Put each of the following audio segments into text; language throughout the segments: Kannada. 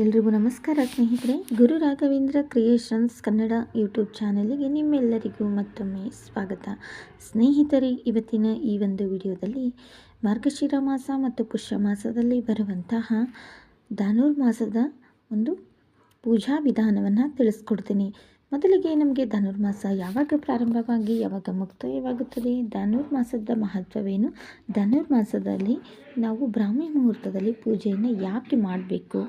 ಎಲ್ರಿಗೂ ನಮಸ್ಕಾರ ಸ್ನೇಹಿತರೆ. ಗುರು ರಾಘವೇಂದ್ರ ಕ್ರಿಯೇಷನ್ಸ್ ಕನ್ನಡ ಯೂಟ್ಯೂಬ್ ಚಾನಲಿಗೆ ನಿಮ್ಮೆಲ್ಲರಿಗೂ ಮತ್ತೊಮ್ಮೆ ಸ್ವಾಗತ. ಸ್ನೇಹಿತರೆ, ಇವತ್ತಿನ ಈ ಒಂದು ವಿಡಿಯೋದಲ್ಲಿ ಮಾರ್ಗಶಿರ ಮಾಸ ಮತ್ತು ಪುಷ್ಯ ಮಾಸದಲ್ಲಿ ಬರುವಂತಹ ಧನುರ್ಮಾಸದ ಒಂದು ಪೂಜಾ ವಿಧಾನವನ್ನು ತಿಳಿಸ್ಕೊಡ್ತೀನಿ. ಮೊದಲಿಗೆ ನಮಗೆ ಧನುರ್ಮಾಸ ಯಾವಾಗ ಪ್ರಾರಂಭವಾಗಿ ಯಾವಾಗ ಮುಕ್ತಾಯವಾಗುತ್ತದೆ, ಧನುರ್ಮಾಸದ ಮಹತ್ವವೇನು, ಧನುರ್ಮಾಸದಲ್ಲಿ ನಾವು ಬ್ರಾಹ್ಮಿ ಮುಹೂರ್ತದಲ್ಲಿ ಪೂಜೆಯನ್ನು ಯಾಕೆ ಮಾಡಬೇಕು,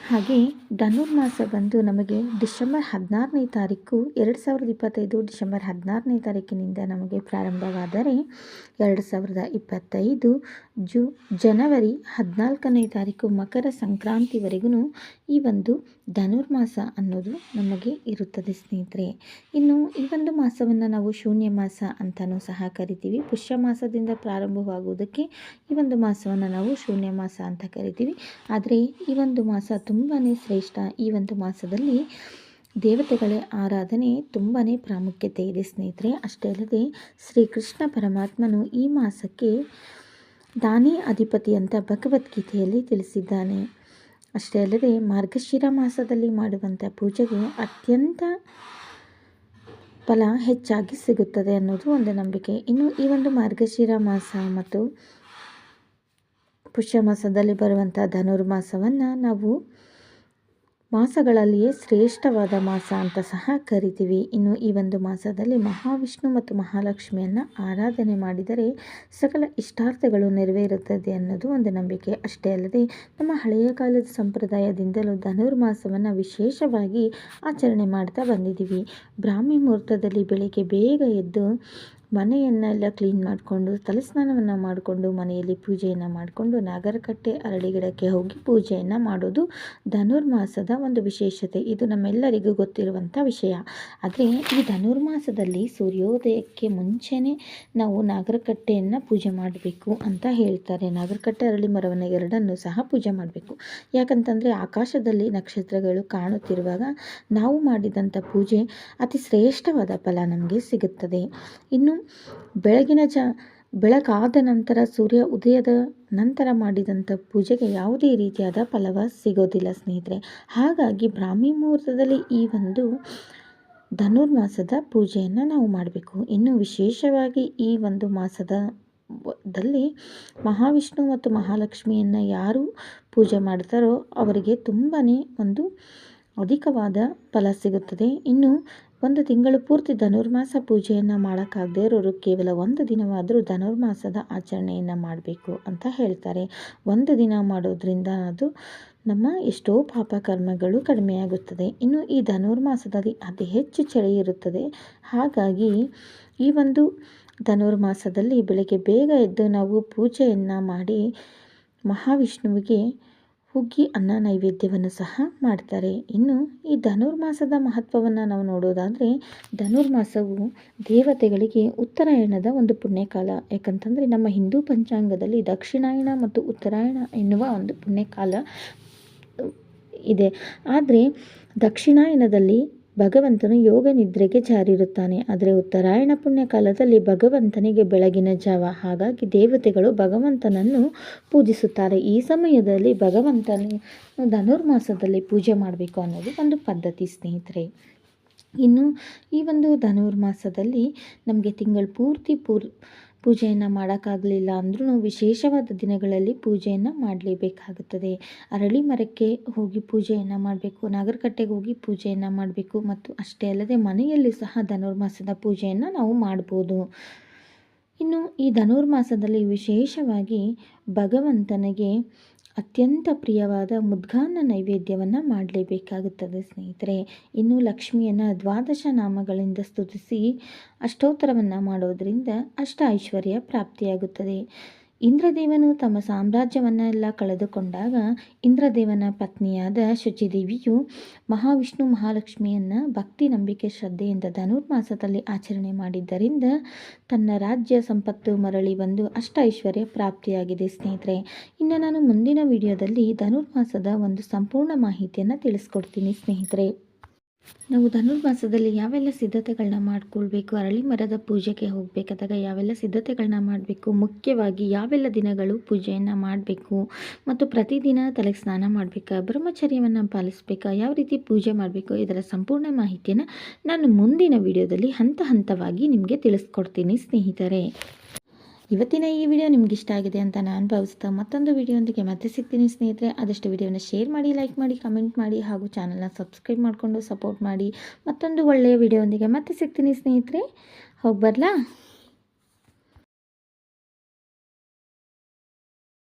ಹಾಗೆ ಧನುರ್ಮಾಸ ಬಂದು ನಮಗೆ ಡಿಸೆಂಬರ್ 16ನೇ ತಾರೀಕು 2025 ಡಿಸೆಂಬರ್ 16ನೇ ತಾರೀಕಿನಿಂದ ನಮಗೆ ಪ್ರಾರಂಭವಾದರೆ 2025 ಜನವರಿ 14ನೇ ತಾರೀಕು ಮಕರ ಸಂಕ್ರಾಂತಿವರೆಗೂ ಈ ಒಂದು ಧನುರ್ಮಾಸ ಅನ್ನೋದು ನಮಗೆ ಇರುತ್ತದೆ ಸ್ನೇಹಿತರೆ. ಇನ್ನು ಈ ಒಂದು ಮಾಸವನ್ನು ನಾವು ಶೂನ್ಯ ಮಾಸ ಅಂತಲೂ ಸಹ ಕರಿತೀವಿ. ಪುಷ್ಯ ಮಾಸದಿಂದ ಪ್ರಾರಂಭವಾಗುವುದಕ್ಕೆ ಈ ಒಂದು ಮಾಸವನ್ನು ನಾವು ಶೂನ್ಯ ಮಾಸ ಅಂತ ಕರಿತೀವಿ. ಆದರೆ ಈ ಒಂದು ಮಾಸ ತುಂಬಾ ಶ್ರೇಷ್ಠ. ಈ ಒಂದು ಮಾಸದಲ್ಲಿ ದೇವತೆಗಳ ಆರಾಧನೆ ತುಂಬಾ ಪ್ರಾಮುಖ್ಯತೆ ಇದೆ ಸ್ನೇಹಿತರೆ. ಅಷ್ಟೇ ಅಲ್ಲದೆ ಶ್ರೀಕೃಷ್ಣ ಪರಮಾತ್ಮನು ಈ ಮಾಸಕ್ಕೆ ದಾನಿ ಅಧಿಪತಿ ಅಂತ ಭಗವದ್ಗೀತೆಯಲ್ಲಿ ತಿಳಿಸಿದ್ದಾನೆ. ಅಷ್ಟೇ ಅಲ್ಲದೆ ಮಾರ್ಗಶಿರ ಮಾಸದಲ್ಲಿ ಮಾಡುವಂಥ ಪೂಜೆಗೆ ಅತ್ಯಂತ ಫಲ ಹೆಚ್ಚಾಗಿ ಸಿಗುತ್ತದೆ ಅನ್ನೋದು ಒಂದು ನಂಬಿಕೆ. ಇನ್ನು ಈ ಒಂದು ಮಾರ್ಗಶಿರ ಮಾಸ ಮತ್ತು ಪುಷ್ಯ ಮಾಸದಲ್ಲಿ ಬರುವಂಥ ಧನುರ್ಮಾಸವನ್ನು ನಾವು ಮಾಸಗಳಲ್ಲಿಯೇ ಶ್ರೇಷ್ಠವಾದ ಮಾಸ ಅಂತ ಸಹ ಕರಿತೀವಿ. ಇನ್ನು ಈ ಒಂದು ಮಾಸದಲ್ಲಿ ಮಹಾವಿಷ್ಣು ಮತ್ತು ಮಹಾಲಕ್ಷ್ಮಿಯನ್ನು ಆರಾಧನೆ ಮಾಡಿದರೆ ಸಕಲ ಇಷ್ಟಾರ್ಥಗಳು ನೆರವೇರುತ್ತದೆ ಅನ್ನೋದು ಒಂದು ನಂಬಿಕೆ. ಅಷ್ಟೇ ಅಲ್ಲದೆ ನಮ್ಮ ಹಳೆಯ ಕಾಲದ ಸಂಪ್ರದಾಯದಿಂದಲೂ ಧನುರ್ಮಾಸವನ್ನು ವಿಶೇಷವಾಗಿ ಆಚರಣೆ ಮಾಡ್ತಾ ಬಂದಿದ್ದೀವಿ. ಬ್ರಾಹ್ಮಿ ಮುಹೂರ್ತದಲ್ಲಿ ಬೆಳಿಗ್ಗೆ ಬೇಗ ಎದ್ದು ಮನೆಯನ್ನೆಲ್ಲ ಕ್ಲೀನ್ ಮಾಡಿಕೊಂಡು ತಲೆಸ್ನಾನವನ್ನು ಮಾಡಿಕೊಂಡು ಮನೆಯಲ್ಲಿ ಪೂಜೆಯನ್ನು ಮಾಡಿಕೊಂಡು ನಾಗರಕಟ್ಟೆ ಅರಳಿ ಗಿಡಕ್ಕೆ ಹೋಗಿ ಪೂಜೆಯನ್ನು ಮಾಡೋದು ಧನುರ್ಮಾಸದ ಒಂದು ವಿಶೇಷತೆ. ಇದು ನಮ್ಮೆಲ್ಲರಿಗೂ ಗೊತ್ತಿರುವಂಥ ವಿಷಯ. ಆದರೆ ಈ ಧನುರ್ಮಾಸದಲ್ಲಿ ಸೂರ್ಯೋದಯಕ್ಕೆ ಮುಂಚೆನೇ ನಾವು ನಾಗರಕಟ್ಟೆಯನ್ನು ಪೂಜೆ ಮಾಡಬೇಕು ಅಂತ ಹೇಳ್ತಾರೆ. ನಾಗರಕಟ್ಟೆ ಅರಳಿ ಮರವನ್ನು ಎರಡನ್ನೂ ಸಹ ಪೂಜೆ ಮಾಡಬೇಕು. ಯಾಕಂತಂದರೆ ಆಕಾಶದಲ್ಲಿ ನಕ್ಷತ್ರಗಳು ಕಾಣುತ್ತಿರುವಾಗ ನಾವು ಮಾಡಿದಂಥ ಪೂಜೆ ಅತಿ ಶ್ರೇಷ್ಠವಾದ ಫಲ ನಮಗೆ ಸಿಗುತ್ತದೆ. ಇನ್ನು ಬೆಳಗಾದ ನಂತರ ಸೂರ್ಯ ಉದಯದ ನಂತರ ಮಾಡಿದಂಥ ಪೂಜೆಗೆ ಯಾವುದೇ ರೀತಿಯಾದ ಫಲವ ಸಿಗೋದಿಲ್ಲ ಸ್ನೇಹಿತರೆ. ಹಾಗಾಗಿ ಬ್ರಾಹ್ಮಿ ಮುಹೂರ್ತದಲ್ಲಿ ಈ ಒಂದು ಧನುರ್ಮಾಸದ ಪೂಜೆಯನ್ನು ನಾವು ಮಾಡಬೇಕು. ಇನ್ನು ವಿಶೇಷವಾಗಿ ಈ ಒಂದು ಮಾಸದಲ್ಲಿ ಮಹಾವಿಷ್ಣು ಮತ್ತು ಮಹಾಲಕ್ಷ್ಮಿಯನ್ನು ಯಾರು ಪೂಜೆ ಮಾಡ್ತಾರೋ ಅವರಿಗೆ ತುಂಬಾ ಒಂದು ಅಧಿಕವಾದ ಫಲ ಸಿಗುತ್ತದೆ. ಇನ್ನು ಒಂದು ತಿಂಗಳು ಪೂರ್ತಿ ಧನುರ್ಮಾಸ ಪೂಜೆಯನ್ನು ಮಾಡೋಕ್ಕಾಗದೇ ಇರೋರು ಕೇವಲ ಒಂದು ದಿನವಾದರೂ ಧನುರ್ಮಾಸದ ಆಚರಣೆಯನ್ನು ಮಾಡಬೇಕು ಅಂತ ಹೇಳ್ತಾರೆ. ಒಂದು ದಿನ ಮಾಡೋದ್ರಿಂದ ಅದು ನಮ್ಮ ಎಷ್ಟೋ ಪಾಪ ಕರ್ಮಗಳು ಕಡಿಮೆಯಾಗುತ್ತದೆ. ಇನ್ನು ಈ ಧನುರ್ಮಾಸದಲ್ಲಿ ಅತಿ ಹೆಚ್ಚು ಚಳಿ ಇರುತ್ತದೆ. ಹಾಗಾಗಿ ಈ ಒಂದು ಧನುರ್ಮಾಸದಲ್ಲಿ ಬೆಳಗ್ಗೆ ಬೇಗ ಎದ್ದು ನಾವು ಪೂಜೆಯನ್ನು ಮಾಡಿ ಮಹಾವಿಷ್ಣುವಿಗೆ ಹುಗ್ಗಿ ಅನ್ನ ನೈವೇದ್ಯವನ್ನು ಸಹ ಮಾಡ್ತಾರೆ. ಇನ್ನು ಈ ಧನುರ್ಮಾಸದ ಮಹತ್ವವನ್ನು ನಾವು ನೋಡೋದಾದರೆ ಧನುರ್ಮಾಸವು ದೇವತೆಗಳಿಗೆ ಉತ್ತರಾಯಣದ ಒಂದು ಪುಣ್ಯಕಾಲ. ಯಾಕಂತಂದರೆ ನಮ್ಮ ಹಿಂದೂ ಪಂಚಾಂಗದಲ್ಲಿ ದಕ್ಷಿಣಾಯಣ ಮತ್ತು ಉತ್ತರಾಯಣ ಎನ್ನುವ ಒಂದು ಪುಣ್ಯಕಾಲ ಇದೆ. ಆದರೆ ದಕ್ಷಿಣಾಯನದಲ್ಲಿ ಭಗವಂತನು ಯೋಗ ನಿದ್ರೆಗೆ ಜಾರಿರುತ್ತಾನೆ. ಆದರೆ ಉತ್ತರಾಯಣ ಪುಣ್ಯಕಾಲದಲ್ಲಿ ಭಗವಂತನಿಗೆ ಬೆಳಗಿನ ಜಾವ. ಹಾಗಾಗಿ ದೇವತೆಗಳು ಭಗವಂತನನ್ನು ಪೂಜಿಸುತ್ತಾರೆ. ಈ ಸಮಯದಲ್ಲಿ ಭಗವಂತನು ಧನುರ್ಮಾಸದಲ್ಲಿ ಪೂಜೆ ಮಾಡಬೇಕು ಅನ್ನೋದು ಒಂದು ಪದ್ಧತಿ ಸ್ನೇಹಿತರೆ. ಇನ್ನು ಈ ಒಂದು ಧನುರ್ಮಾಸದಲ್ಲಿ ನಮಗೆ ತಿಂಗಳು ಪೂರ್ತಿ ಪೂಜೆಯನ್ನು ಮಾಡೋಕ್ಕಾಗಲಿಲ್ಲ ಅಂದ್ರೂ ವಿಶೇಷವಾದ ದಿನಗಳಲ್ಲಿ ಪೂಜೆಯನ್ನು ಮಾಡಲೇಬೇಕಾಗುತ್ತದೆ. ಅರಳಿ ಮರಕ್ಕೆ ಹೋಗಿ ಪೂಜೆಯನ್ನು ಮಾಡಬೇಕು, ನಾಗರಕಟ್ಟೆಗೆ ಹೋಗಿ ಪೂಜೆಯನ್ನು ಮಾಡಬೇಕು. ಮತ್ತು ಅಷ್ಟೇ ಅಲ್ಲದೆ ಮನೆಯಲ್ಲಿ ಸಹ ಧನುರ್ಮಾಸದ ಪೂಜೆಯನ್ನು ನಾವು ಮಾಡ್ಬೋದು. ಇನ್ನು ಈ ಧನುರ್ಮಾಸದಲ್ಲಿ ವಿಶೇಷವಾಗಿ ಭಗವಂತನಿಗೆ ಅತ್ಯಂತ ಪ್ರಿಯವಾದ ಮುದ್ಗಾನ್ನ ನೈವೇದ್ಯವನ್ನು ಮಾಡಲೇಬೇಕಾಗುತ್ತದೆ ಸ್ನೇಹಿತರೆ. ಇನ್ನು ಲಕ್ಷ್ಮಿಯನ್ನು 12 ನಾಮಗಳಿಂದ ಸ್ತುತಿಸಿ ಅಷ್ಟೋತ್ತರವನ್ನು ಮಾಡೋದರಿಂದ ಅಷ್ಟ ಐಶ್ವರ್ಯ ಪ್ರಾಪ್ತಿಯಾಗುತ್ತದೆ. ಇಂದ್ರದೇವನು ತಮ್ಮ ಸಾಮ್ರಾಜ್ಯವನ್ನೆಲ್ಲ ಕಳೆದುಕೊಂಡಾಗ ಇಂದ್ರದೇವನ ಪತ್ನಿಯಾದ ಶಚಿದೇವಿಯು ಮಹಾವಿಷ್ಣು ಮಹಾಲಕ್ಷ್ಮಿಯನ್ನು ಭಕ್ತಿ ನಂಬಿಕೆ ಶ್ರದ್ಧೆಯಿಂದ ಧನುರ್ಮಾಸದಲ್ಲಿ ಆಚರಣೆ ಮಾಡಿದ್ದರಿಂದ ತನ್ನ ರಾಜ್ಯ ಸಂಪತ್ತು ಮರಳಿ ಬಂದು ಅಷ್ಟ ಐಶ್ವರ್ಯ ಪ್ರಾಪ್ತಿಯಾಗಿದೆ ಸ್ನೇಹಿತರೆ. ಇನ್ನು ನಾನು ಮುಂದಿನ ವಿಡಿಯೋದಲ್ಲಿ ಧನುರ್ಮಾಸದ ಒಂದು ಸಂಪೂರ್ಣ ಮಾಹಿತಿಯನ್ನು ತಿಳಿಸ್ಕೊಡ್ತೀನಿ ಸ್ನೇಹಿತರೆ. ನಾವು ಧನುರ್ಮಾಸದಲ್ಲಿ ಯಾವೆಲ್ಲ ಸಿದ್ಧತೆಗಳನ್ನ ಮಾಡ್ಕೊಳ್ಬೇಕು, ಅರಳಿ ಮರದ ಪೂಜೆಗೆ ಹೋಗಬೇಕಾದಾಗ ಯಾವೆಲ್ಲ ಸಿದ್ಧತೆಗಳನ್ನ ಮಾಡಬೇಕು, ಮುಖ್ಯವಾಗಿ ಯಾವೆಲ್ಲ ದಿನಗಳು ಪೂಜೆಯನ್ನು ಮಾಡಬೇಕು ಮತ್ತು ಪ್ರತಿದಿನ ತಲೆಗೆ ಸ್ನಾನ ಮಾಡಬೇಕಾ, ಬ್ರಹ್ಮಚರ್ಯವನ್ನು ಪಾಲಿಸಬೇಕಾ, ಯಾವ ರೀತಿ ಪೂಜೆ ಮಾಡಬೇಕು, ಇದರ ಸಂಪೂರ್ಣ ಮಾಹಿತಿಯನ್ನು ನಾನು ಮುಂದಿನ ವಿಡಿಯೋದಲ್ಲಿ ಹಂತ ಹಂತವಾಗಿ ನಿಮಗೆ ತಿಳಿಸ್ಕೊಡ್ತೀನಿ ಸ್ನೇಹಿತರೆ. ಇವತ್ತಿನ ಈ ವಿಡಿಯೋ ನಿಮ್ಗೆ ಇಷ್ಟ ಆಗಿದೆ ಅಂತ ನಾನು ಭಾವಿಸ್ತಾ ಮತ್ತೊಂದು ವಿಡಿಯೋದೊಂದಿಗೆ ಮತ್ತೆ ಸಿಗ್ತೀನಿ ಸ್ನೇಹಿತರೆ. ಆದಷ್ಟು ವಿಡಿಯೋನ ಶೇರ್ ಮಾಡಿ, ಲೈಕ್ ಮಾಡಿ, ಕಮೆಂಟ್ ಮಾಡಿ ಹಾಗೂ ಚಾನಲ್ನ ಸಬ್ಸ್ಕ್ರೈಬ್ ಮಾಡಿಕೊಂಡು ಸಪೋರ್ಟ್ ಮಾಡಿ. ಮತ್ತೊಂದು ಒಳ್ಳೆಯ ವಿಡಿಯೋದೊಂದಿಗೆ ಮತ್ತೆ ಸಿಗ್ತೀನಿ ಸ್ನೇಹಿತರೆ. ಹೋಗಿ ಬರಲಾ?